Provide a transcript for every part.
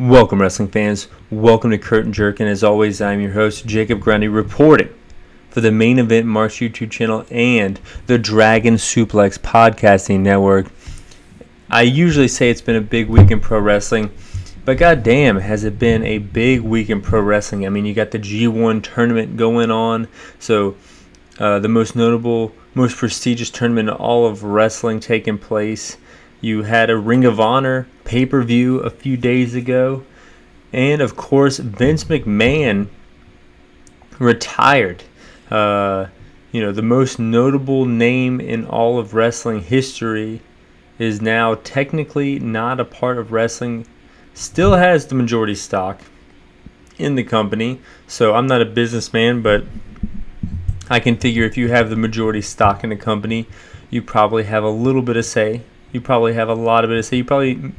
Welcome, wrestling fans. Welcome to Curtain Jerkin. As always, I'm your host, Jacob Grondy, reporting for the Main Event Marks YouTube channel and the Dragon Suplex Podcasting Network. I usually say it's been a big week in pro wrestling, but goddamn, has it been a big week in pro wrestling. I mean, you got the G1 tournament going on, so the most notable, most prestigious tournament in all of wrestling taking place. You had a Ring of Honor pay-per-view a few days ago. And, of course, Vince McMahon retired. The most notable name in all of wrestling history is now technically not a part of wrestling. Still has the majority stock in the company. So I'm not a businessman, but I can figure if you have the majority stock in the company, you probably have a little bit of say. You probably have a lot of it to say. You probably,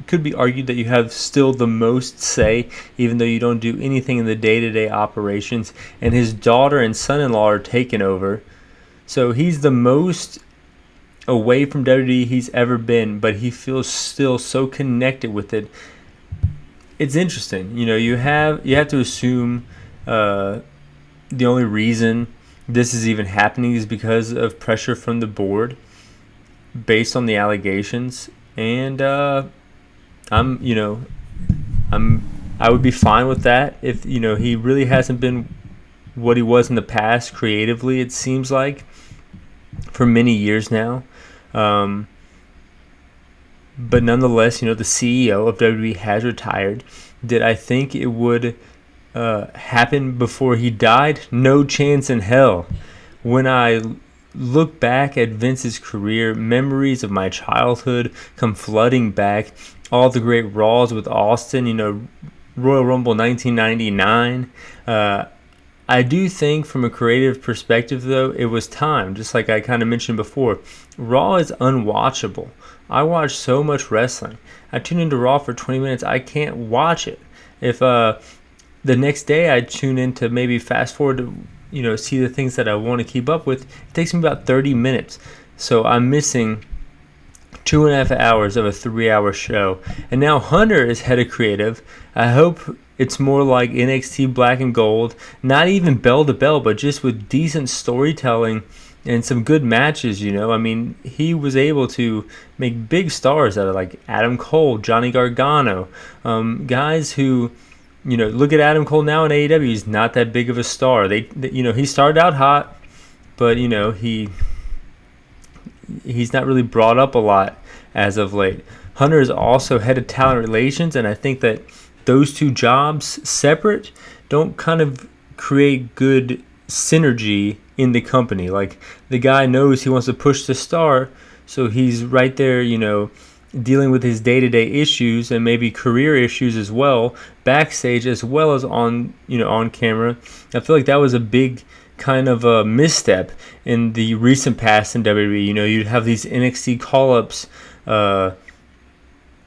could be argued that you have still the most say, even though you don't do anything in the day-to-day operations. And his daughter and son-in-law are taking over. So he's the most away from WWE he's ever been, but he feels still so connected with it. It's interesting. You have to assume the only reason this is even happening is because of pressure from the board, based on the allegations, and I would be fine with that if he really hasn't been what he was in the past creatively. It seems like for many years now, but nonetheless, the CEO of WWE has retired. Did I think it would happen before he died? No chance in hell. When I look back at Vince's career, memories of my childhood come flooding back. All the great Raws with Austin, Royal Rumble 1999. I do think from a creative perspective, though, it was time. Just like I kind of mentioned before, Raw is unwatchable. I watch so much wrestling. I tune into Raw for 20 minutes. I can't watch it. If the next day I tune in to maybe fast forward to see the things that I want to keep up with, it takes me about 30 minutes. So I'm missing 2.5 hours of a 3-hour show. And now Hunter is head of creative. I hope it's more like NXT Black and Gold, not even bell to bell, but just with decent storytelling and some good matches. I mean, he was able to make big stars out of like Adam Cole, Johnny Gargano, guys who, look at Adam Cole now in AEW. He's not that big of a star. He started out hot, but he's not really brought up a lot as of late. Hunter is also head of talent relations, and I think that those two jobs separate don't kind of create good synergy in the company. Like, the guy knows he wants to push the star, so he's right there, dealing with his day-to-day issues and maybe career issues as well, backstage as well as on camera. I feel like that was a big kind of a misstep in the recent past in WWE. You'd have these NXT call-ups, coming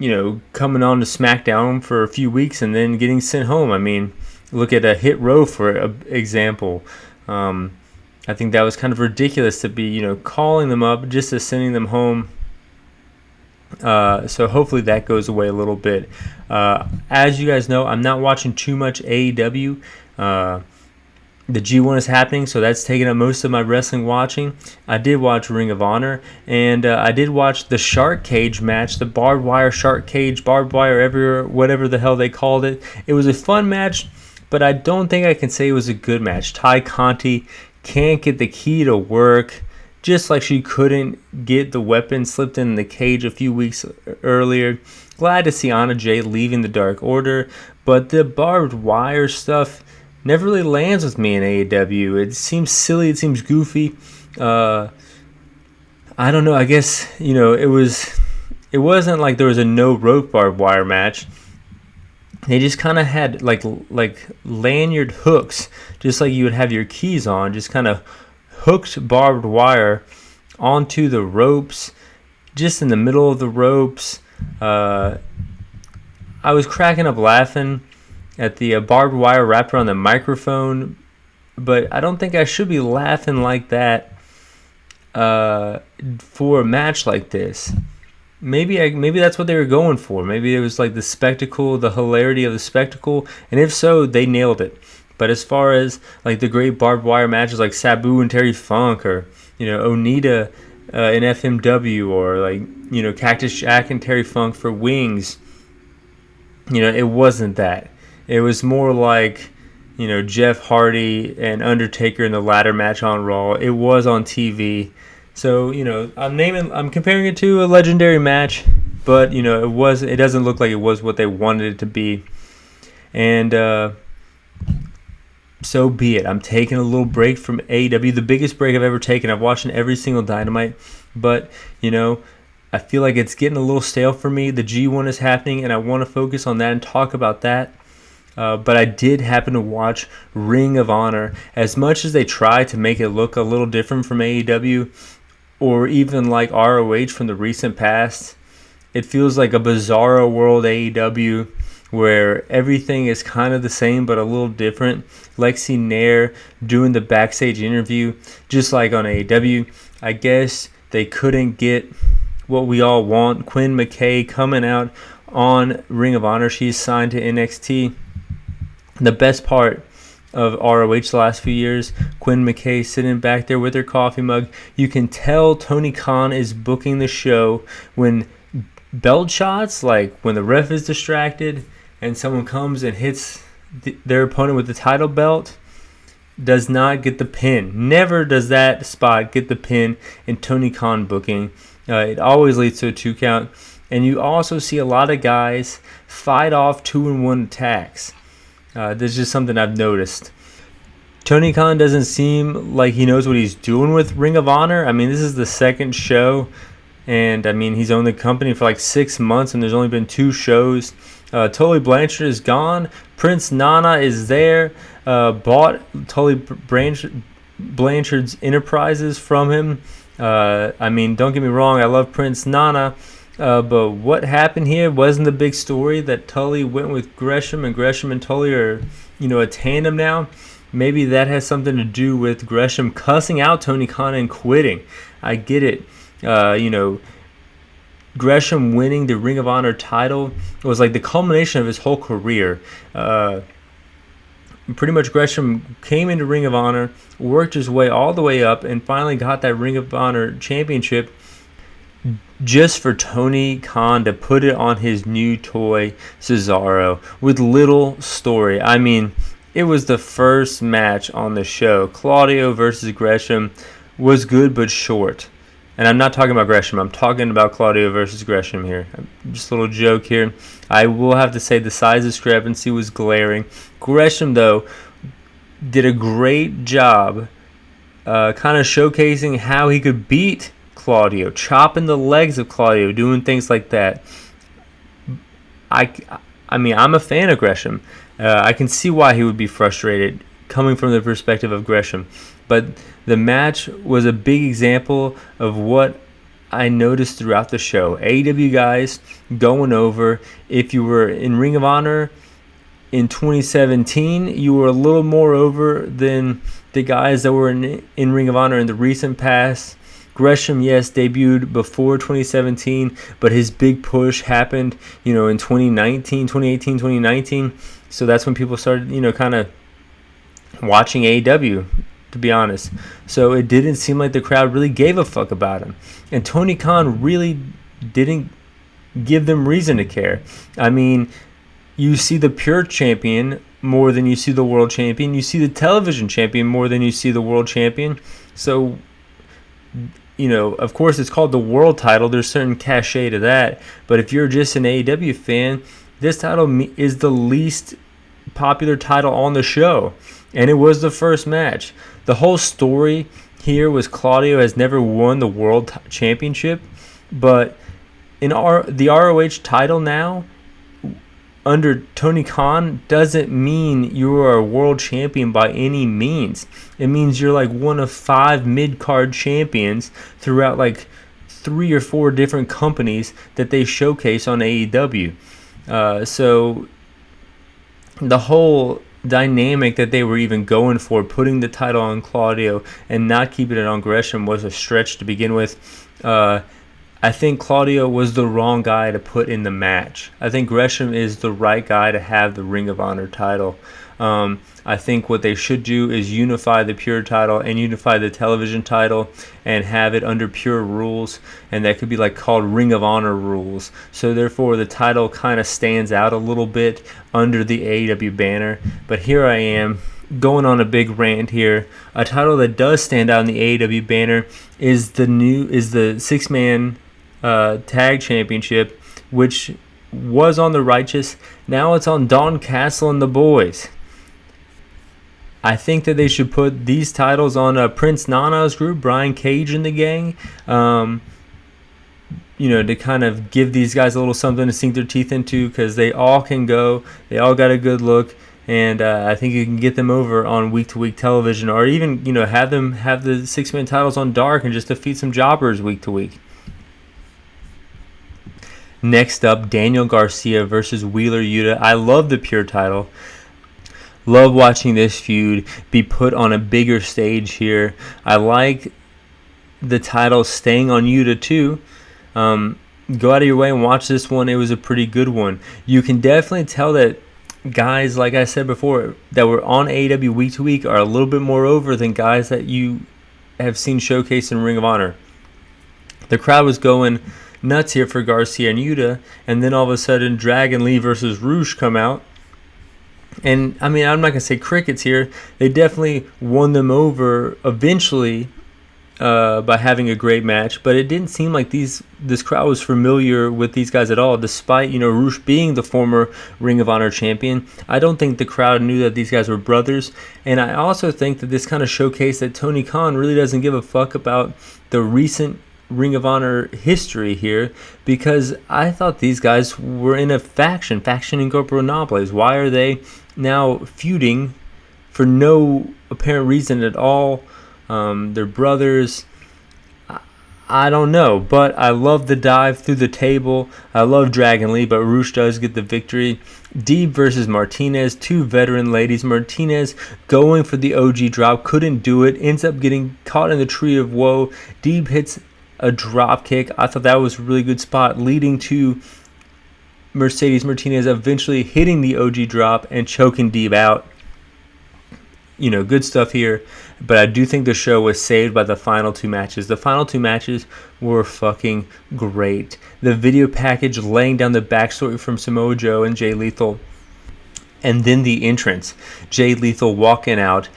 on to SmackDown for a few weeks and then getting sent home. I mean, look at a Hit Row for example. I think that was kind of ridiculous to be, calling them up just as sending them home. So hopefully that goes away a little bit. As you guys know, I'm not watching too much AEW. The G1 is happening, so that's taking up most of my wrestling watching. I did watch Ring of Honor, and I did watch the Shark Cage match, the barbed wire Shark Cage, barbed wire everywhere, whatever the hell they called it. It was a fun match, but I don't think I can say it was a good match. Ty Conti can't get the key to work, just like she couldn't get the weapon slipped in the cage a few weeks earlier. Glad to see Anna Jay leaving the Dark Order, but the barbed wire stuff never really lands with me in AEW. It seems silly. It seems goofy. I don't know. I guess, it wasn't like there was a no rope barbed wire match. They just kind of had like lanyard hooks, just like you would have your keys on, just kind of hooked barbed wire onto the ropes, just in the middle of the ropes. I was cracking up laughing at the barbed wire wrapped around the microphone, but I don't think I should be laughing like that for a match like this. maybe that's what they were going for. Maybe it was like the spectacle, the hilarity of the spectacle, and if so, they nailed it. But as far as like the great barbed wire matches like Sabu and Terry Funk, or Onita in FMW, or like Cactus Jack and Terry Funk for Wings, it wasn't that. It was more like Jeff Hardy and Undertaker in the ladder match on Raw. It was on TV. So, I'm comparing it to a legendary match, but, it doesn't look like it was what they wanted it to be. And so be it. I'm taking a little break from AEW, the biggest break I've ever taken. I've watched every single Dynamite, but, I feel like it's getting a little stale for me. The G1 is happening, and I want to focus on that and talk about that. But I did happen to watch Ring of Honor. As much as they try to make it look a little different from AEW, or even like ROH from the recent past, it feels like a bizarro world AEW where everything is kind of the same but a little different. Lexi Nair doing the backstage interview, just like on AEW. I guess they couldn't get what we all want. Quinn McKay coming out on Ring of Honor. She's signed to NXT. The best part of ROH the last few years, Quinn McKay sitting back there with her coffee mug. You can tell Tony Khan is booking the show when belt shots, like when the ref is distracted and someone comes and hits their opponent with the title belt, does not get the pin. Never does that spot get the pin in Tony Khan booking. It always leads to a 2 count. And you also see a lot of guys fight off 2-1 attacks. This is just something I've noticed. Tony Khan doesn't seem like he knows what he's doing with Ring of Honor. I mean, this is the second show, and I mean, he's owned the company for like 6 months, and there's only been 2 shows. Tully Blanchard is gone. Prince Nana is there. Bought Tully Blanchard's enterprises from him. I mean, don't get me wrong, I love Prince Nana. But what happened here wasn't the big story that Tully went with Gresham, and Gresham and Tully are, a tandem now. Maybe that has something to do with Gresham cussing out Tony Khan and quitting. I get it. Gresham winning the Ring of Honor title was like the culmination of his whole career. Pretty much Gresham came into Ring of Honor, worked his way all the way up, and finally got that Ring of Honor championship just for Tony Khan to put it on his new toy, Cesaro, with little story. I mean, it was the first match on the show. Claudio versus Gresham was good but short. And I'm not talking about Gresham. I'm talking about Claudio versus Gresham here. Just a little joke here. I will have to say the size discrepancy was glaring. Gresham, though, did a great job kind of showcasing how he could beat Claudio, chopping the legs of Claudio, doing things like that. I mean, I'm a fan of Gresham. I can see why he would be frustrated coming from the perspective of Gresham. But the match was a big example of what I noticed throughout the show. AEW guys going over. If you were in Ring of Honor in 2017, you were a little more over than the guys that were in Ring of Honor in the recent past. Gresham, yes, debuted before 2017, but his big push happened, in 2018, 2019. So that's when people started, kind of watching AEW, to be honest. So it didn't seem like the crowd really gave a fuck about him. And Tony Khan really didn't give them reason to care. I mean, you see the pure champion more than you see the world champion. You see the television champion more than you see the world champion. So, of course it's called the world title. There's certain cachet to that. But if you're just an AEW fan, this title is the least popular title on the show. And it was the first match. The whole story here was Claudio has never won the world championship. But in the ROH title now, under Tony Khan, doesn't mean you are a world champion by any means. It means you're like one of 5 mid-card champions throughout like 3 or 4 different companies that they showcase on AEW. So the whole dynamic that they were even going for, putting the title on Claudio and not keeping it on Gresham, was a stretch to begin with. I think Claudio was the wrong guy to put in the match. I think Gresham is the right guy to have the Ring of Honor title. I think what they should do is unify the Pure title and unify the television title and have it under Pure rules, and that could be like called Ring of Honor rules. So therefore the title kind of stands out a little bit under the AEW banner. But here I am going on a big rant here. A title that does stand out in the AEW banner is the six-man tag championship, which was on the Righteous. Now it's on Don Castle and the boys. I think that they should put these titles on Prince Nana's group, Brian Cage and the gang, to kind of give these guys a little something to sink their teeth into, because they all can go. They all got a good look, and I think you can get them over on week-to-week television, or even have them have the six-man titles on Dark and just defeat some jobbers week-to-week. Next up, Daniel Garcia versus Wheeler Yuta. I love the Pure title. Love watching this feud be put on a bigger stage here. I like the title staying on Yuta too. Go out of your way and watch this one. It was a pretty good one. You can definitely tell that guys, like I said before, that were on AEW week to week are a little bit more over than guys that you have seen showcased in Ring of Honor. The crowd was going nuts here for Garcia and Yuta, and then all of a sudden Dragon Lee versus Roosh come out. And, I mean, I'm not going to say crickets here. They definitely won them over eventually by having a great match. But it didn't seem like this crowd was familiar with these guys at all, despite, Roosh being the former Ring of Honor champion. I don't think the crowd knew that these guys were brothers. And I also think that this kind of showcased that Tony Khan really doesn't give a fuck about the recent Ring of Honor history here, because I thought these guys were in a faction Incorporables. Why are they now feuding for no apparent reason at all? They're brothers. I don't know, but I love the dive through the table. I love Dragon Lee, but Roosh does get the victory. Deeb versus Martinez, two veteran ladies. Martinez going for the OG drop, couldn't do it, ends up getting caught in the tree of woe. Deeb hits a drop kick. I thought that was a really good spot, leading to Mercedes Martinez eventually hitting the OG drop and choking Deeb out. Good stuff here. But I do think the show was saved by the final two matches. The final two matches were fucking great. The video package laying down the backstory from Samoa Joe and Jay Lethal. And then the entrance. Jay Lethal walking out,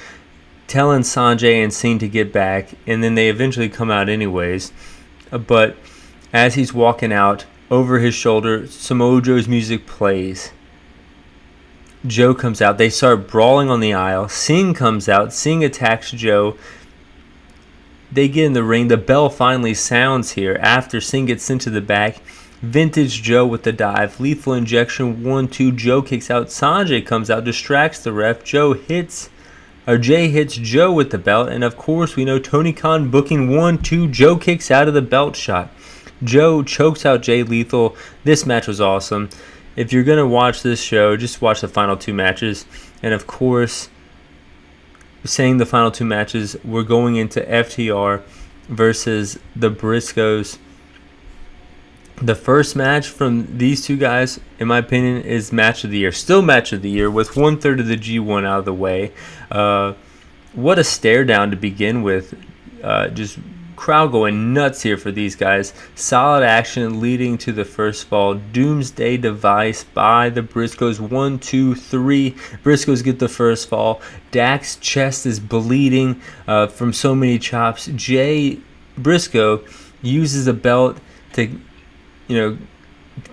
telling Sanjay and Singh to get back. And then they eventually come out anyways. But as he's walking out, over his shoulder, Samoa Joe's music plays. Joe comes out. They start brawling on the aisle. Singh comes out. Singh attacks Joe. They get in the ring. The bell finally sounds here after Singh gets sent to the back. Vintage Joe with the dive. Lethal injection. 1-2. Joe kicks out. Sanjay comes out. Distracts the ref. Jay hits Joe with the belt. And of course, we know Tony Khan booking 1-2. Joe kicks out of the belt shot. Joe chokes out Jay Lethal. This match was awesome. If you're going to watch this show, just watch the final two matches. And of course, saying the final two matches, we're going into FTR versus the Briscoes. The first match from these two guys, in my opinion, is match of the year. Still match of the year with 1/3 of the G1 out of the way. What a stare down to begin with. Just crowd going nuts here for these guys. Solid action leading to the first fall. Doomsday device by the Briscoes. 1, 2, 3. Briscoes get the first fall. Dak's chest is bleeding from so many chops. Jay Briscoe uses a belt to,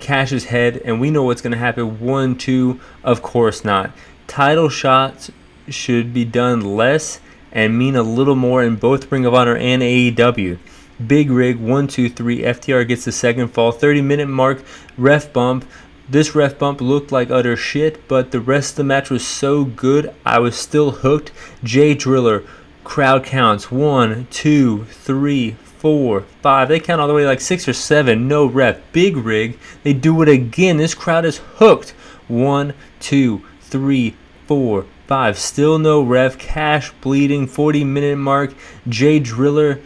cash his head, and we know what's going to happen. 1, 2, of course not. Title shots should be done less and mean a little more in both Ring of Honor and AEW. Big rig, 1, 2, 3. FTR gets the second fall. 30-minute mark, ref bump. This ref bump looked like utter shit, but the rest of the match was so good, I was still hooked. Jay Driller, crowd counts. 1, 2, 3, 4, 5. They count all the way like 6 or 7. No ref. Big rig. They do it again. This crowd is hooked. 1, 2, 3, 4, 5. Still no ref. Cash bleeding. 40-minute mark. Jay Driller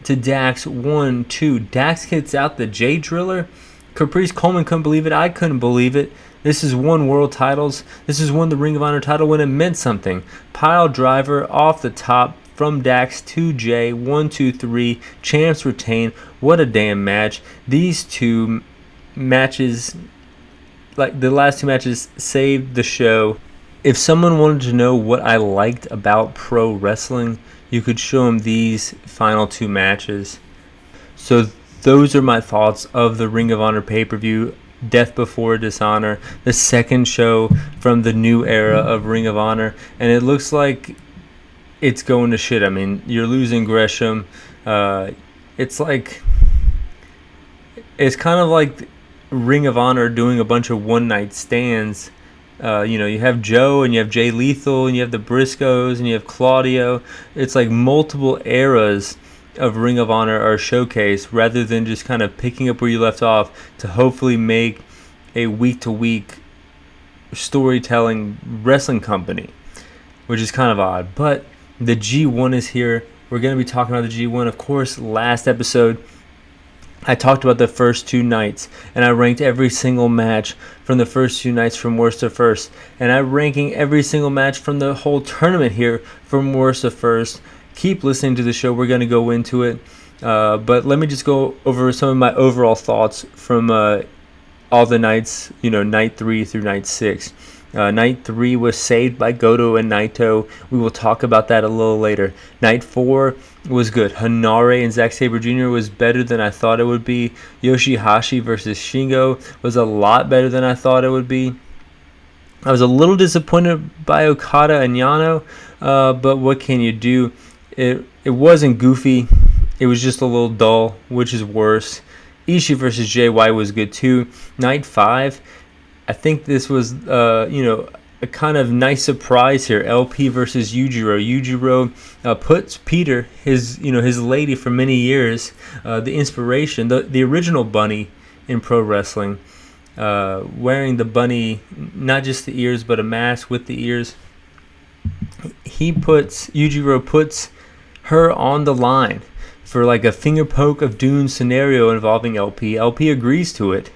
to Dax 1-2. Dax hits out the J Driller. Caprice Coleman couldn't believe it. I couldn't believe it. This is one world titles. This is one the Ring of Honor title when it meant something. Pile driver off the top from Dax to J. 1, 2, 3. Champs retain. What a damn match. These two matches, like the last two matches, saved the show. If someone wanted to know what I liked about pro wrestling, you could show them these final two matches. So those are my thoughts of the Ring of Honor pay-per-view, Death Before Dishonor, the second show from the new era of Ring of Honor. And it looks like it's going to shit. I mean, you're losing Gresham. It's kind of like Ring of Honor doing a bunch of one-night stands. You have Joe and you have Jay Lethal and you have the Briscoes and you have Claudio. It's like multiple eras of Ring of Honor are showcased rather than just kind of picking up where you left off to hopefully make a week-to-week storytelling wrestling company, which is kind of odd. But the G1 is here. We're going to be talking about the G1. Of course, last episode I talked about the first two nights, and I ranked every single match from the first two nights from worst to first. And I'm ranking every single match from the whole tournament here from worst to first. Keep listening to the show. We're going to go into it. But let me just go over some of my overall thoughts from all the nights, night 3 through night 6. Night 3 was saved by Goto and Naito. We will talk about that a little later. Night 4 was good. Hanare and Zack Sabre Jr. was better than I thought it would be. Yoshihashi versus Shingo was a lot better than I thought it would be. I was a little disappointed by Okada and Yano, but what can you do? It wasn't goofy. It was just a little dull, which is worse. Ishii versus Jay White was good too. Night 5, I think this was a kind of nice surprise here. LP versus Yujiro. Yujiro puts Peter, his lady for many years, the inspiration, the original bunny in pro wrestling, wearing the bunny, not just the ears, but a mask with the ears. Yujiro puts her on the line for like a finger poke of doom scenario involving LP. LP agrees to it,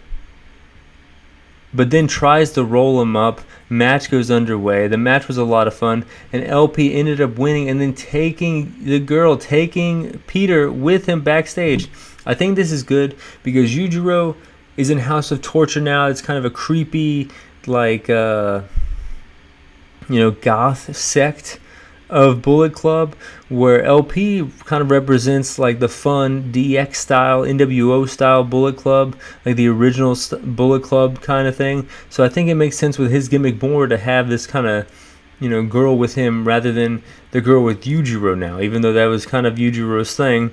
but then tries to roll him up. Match goes underway. The match was a lot of fun, and LP ended up winning and then taking Peter with him backstage. I think this is good because Yujiro is in House of Torture now. It's kind of a creepy, goth sect of Bullet Club, where LP kind of represents like the fun DX style, NWO style Bullet Club, like the original Bullet Club kind of thing. So I think it makes sense with his gimmick more to have this kind of girl with him rather than the girl with Yujiro now, even though that was kind of Yujiro's thing.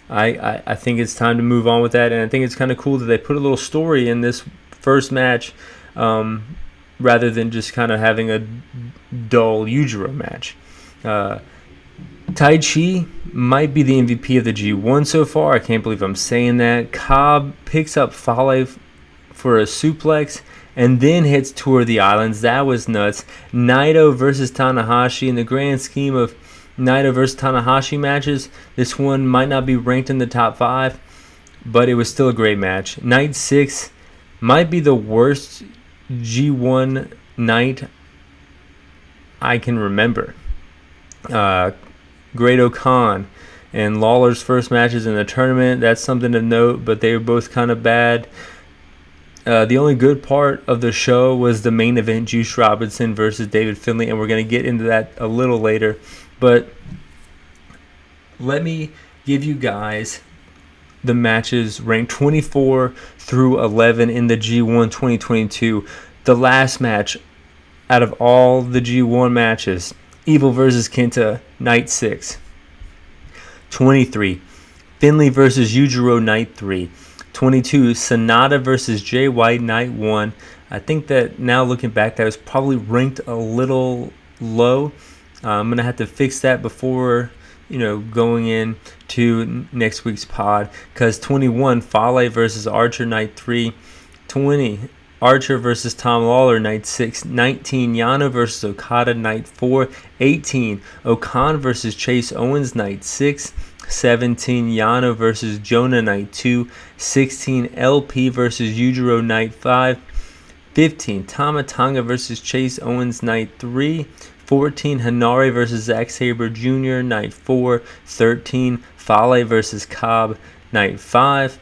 I think it's time to move on with that, and I think it's kind of cool that they put a little story in this first match rather than just kind of having a dull Yujiro match. Taichi might be the MVP of the G1 so far. I can't believe I'm saying that. Cobb picks up Fale for a suplex and then hits Tour of the Islands. That was nuts. Naito versus Tana Hoshi. In the grand scheme of Naito versus Tana Hoshi matches, this one might not be ranked in the top 5, but it was still a great match. Night 6 might be the worst G1 night I can remember. Great Khan and Lawler's first matches in the tournament, that's something to note, but they were both kind of bad. The only good part of the show was the main event, Juice Robinson versus David Finlay, and we're going to get into that a little later. But let me give you guys the matches ranked 24 through 11 in the G1 2022. The last match out of all the G1 matches, Evil versus Kenta, night 6. 23, Finlay versus Yujiro, night 3. 22, Sonata versus Jay White, night 1. I think that now looking back, that was probably ranked a little low. I'm going to have to fix that before going into next week's pod, because 21, Fale versus Archer, night 3. 20, Archer versus Tom Lawler, night 6. 19, Yano versus Okada, night 4. 18, Okan versus Chase Owens, night 6. 17, Yano versus Jonah night 2. 16, LP versus Yujiro night 5. 15, Tama Tonga versus Chase Owens night 3. 14, Hanare versus Zack Sabre Jr. night 4. 13, Fale versus Cobb night 5.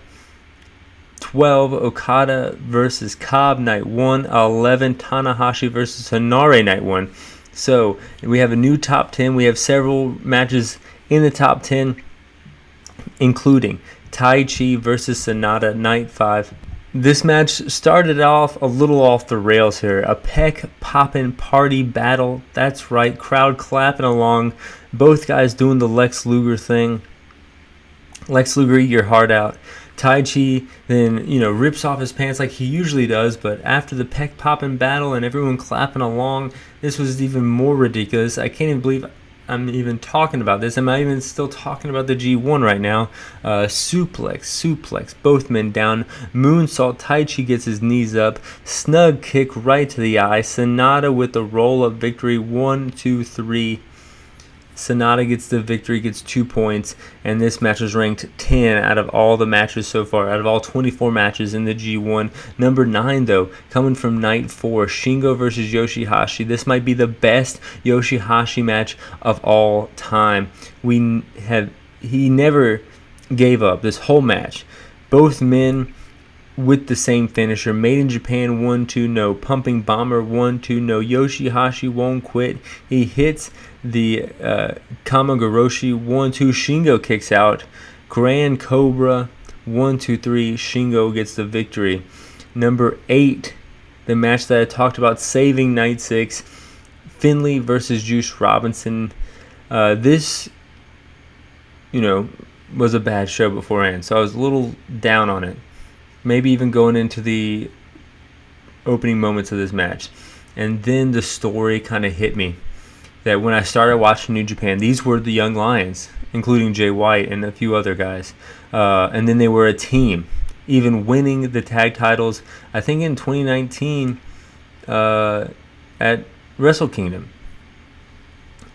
12, Okada versus Cobb night 1. 11, Tana Hoshi versus Hanare night 1. So we have a new top 10. We have several matches in the top 10, including Tai Chi versus Sonata night 5. This match started off a little off the rails here. A peck-poppin' party battle. That's right, crowd clapping along. Both guys doing the Lex Luger thing. Lex Luger, eat your heart out. Tai Chi then, rips off his pants like he usually does, but after the peck-poppin' battle and everyone clapping along, this was even more ridiculous. I can't even believe I'm even talking about this. Am I even still talking about the G1 right now? Suplex, both men down. Moonsault, Tai Chi gets his knees up. Snug kick right to the eye. Sonata with the roll-up victory. 1, 2, 3. Sonata gets the victory, gets 2 points, and this match was ranked 10 out of all the matches so far, out of all 24 matches in the G1. Number 9, though, coming from night 4, Shingo versus Yoshihashi. This might be the best Yoshihashi match of all time. He never gave up this whole match. Both men with the same finisher. Made in Japan, 1-2, no. Pumping Bomber, 1-2, no. Yoshihashi won't quit. He hits the Kamagoroshi, 1-2. Shingo kicks out. Grand Cobra, 1-2-3. Shingo gets the victory. Number 8, the match that I talked about, saving night 6. Finlay versus Juice Robinson. This, was a bad show beforehand, so I was a little down on it. Maybe even going into the opening moments of this match. And then the story kind of hit me. That when I started watching New Japan, these were the Young Lions, including Jay White and a few other guys. And then they were a team, even winning the tag titles, I think in 2019 at Wrestle Kingdom.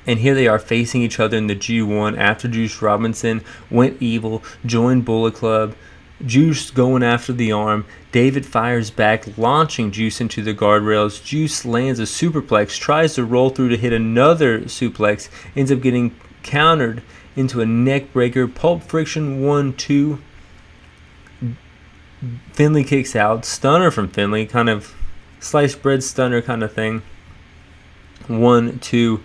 And here they are facing each other in the G1 after Juice Robinson went evil, joined Bullet Club. Juice going after the arm. David fires back, launching Juice into the guardrails. Juice lands a superplex, tries to roll through to hit another suplex, ends up getting countered into a neck breaker. Pulp Friction 1-2. Finlay kicks out. Stunner from Finlay, kind of sliced bread stunner kind of thing. 1-2.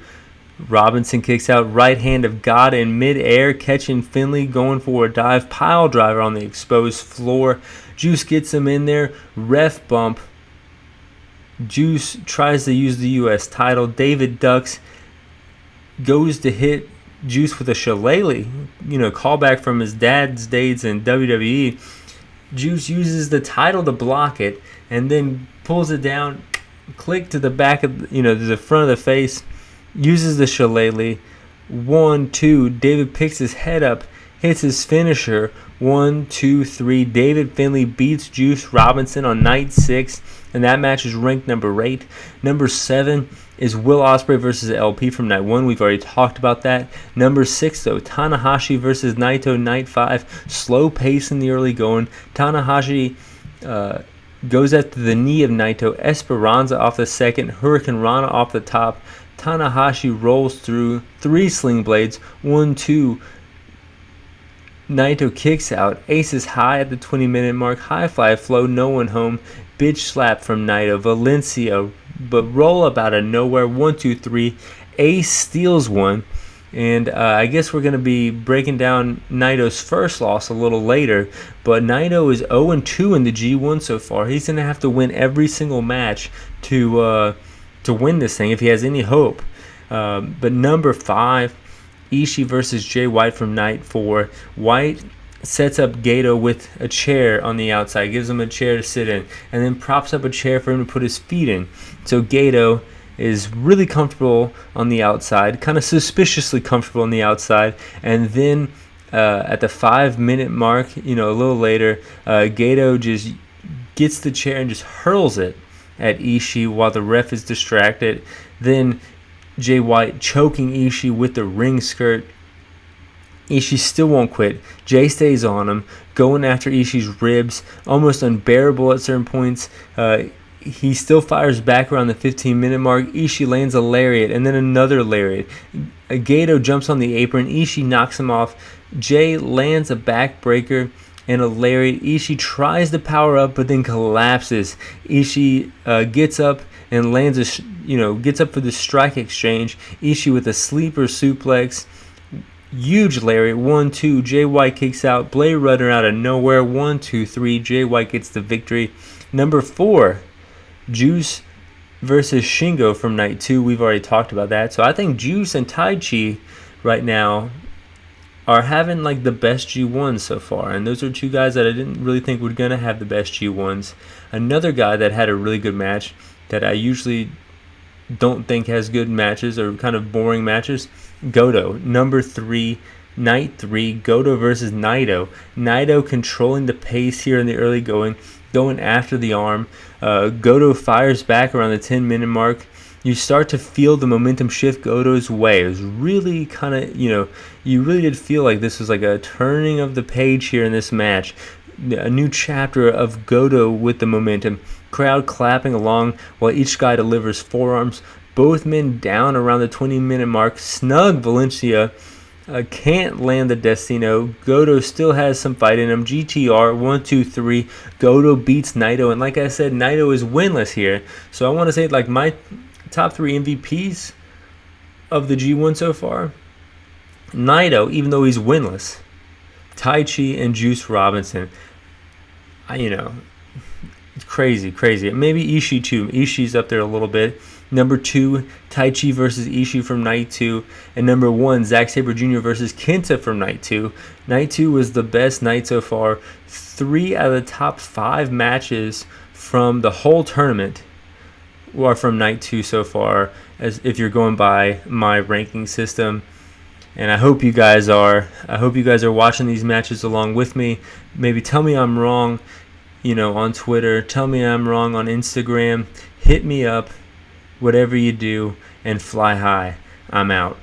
Robinson kicks out. Right hand of God in midair, catching Finlay, going for a dive. Pile driver on the exposed floor. Juice gets him in there. Ref bump. Juice tries to use the U.S. title. David ducks. Goes to hit Juice with a shillelagh. Callback from his dad's days in WWE. Juice uses the title to block it and then pulls it down. Click to the back of, to the front of the face. Uses the shillelagh. 1-2. David picks his head up, hits his finisher. 1, 2, 3. David Finlay beats Juice Robinson on night 6, and that match is ranked number 8. Number 7 is Will Ospreay versus LP from night 1. We've already talked about that. Number 6, though, Tana Hoshi versus Naito, night 5. Slow pace in the early going. Tana Hoshi goes after the knee of Naito. Esperanza off the second. Hurricane Rana off the top. Tana Hoshi rolls through 3 sling blades. 1-2. Naito kicks out. Aces high at the 20-minute mark. High fly flow. No one home. Bitch slap from Naito. Valencia, but roll up out of nowhere. 1, 2, 3. Ace steals one. And I guess we're going to be breaking down Naito's first loss a little later. But Naito is 0-2 in the G1 so far. He's going to have to win every single match to win this thing if he has any hope. But number 5, Ishii versus Jay White from night 4. White sets up Gato with a chair on the outside, gives him a chair to sit in, and then props up a chair for him to put his feet in. So Gato is really comfortable on the outside, kind of suspiciously comfortable on the outside, and then at the 5-minute mark, a little later, Gato just gets the chair and just hurls it at Ishii while the ref is distracted. Then Jay White choking Ishii with the ring skirt. Ishii still won't quit. Jay stays on him, going after Ishii's ribs, almost unbearable at certain points. He still fires back around the 15-minute mark. Ishii lands a lariat and then another lariat. Gato jumps on the apron. Ishii knocks him off. Jay lands a backbreaker and a lariat. Ishii tries to power up but then collapses. Ishii gets up and lands gets up for the strike exchange. Ishii with a sleeper suplex. Huge lariat. 1, 2. Jay White kicks out. Blade Runner out of nowhere. 1, 2, 3. Jay White gets the victory. Number 4. Juice versus Shingo from night 2. We've already talked about that. So I think Juice and Taichi right now are having like the best G1s so far. And those are two guys that I didn't really think were going to have the best G1s. Another guy that had a really good match that I usually don't think has good matches or kind of boring matches, Goto. Number 3, night 3, Goto versus Naito. Naito controlling the pace here in the early going after the arm. Goto fires back around the 10-minute mark. You start to feel the momentum shift Goto's way. It was really kind of, you really did feel like this was like a turning of the page here in this match. A new chapter of Goto with the momentum. Crowd clapping along while each guy delivers forearms. Both men down around the 20-minute mark. Snug Valencia can't land the Destino. Goto still has some fight in him. GTR 1, 2, 3. Goto beats Naito, and like I said, Naito is winless here. So I want to say like my top 3 MVPs of the G1 so far. Naito, even though he's winless. Taichi and Juice Robinson. It's crazy. Maybe Ishii too. Ishii's up there a little bit. Number 2, Taichi versus Ishii from night 2. And number 1, Zack Sabre Jr. versus Kenta from night 2. Night 2 was the best night so far. 3 out of the top 5 matches from the whole tournament are from night 2 so far, as if you're going by my ranking system. And I hope you guys are. I hope you guys are watching these matches along with me. Maybe tell me I'm wrong, on Twitter. Tell me I'm wrong on Instagram. Hit me up. Whatever you do, and fly high. I'm out.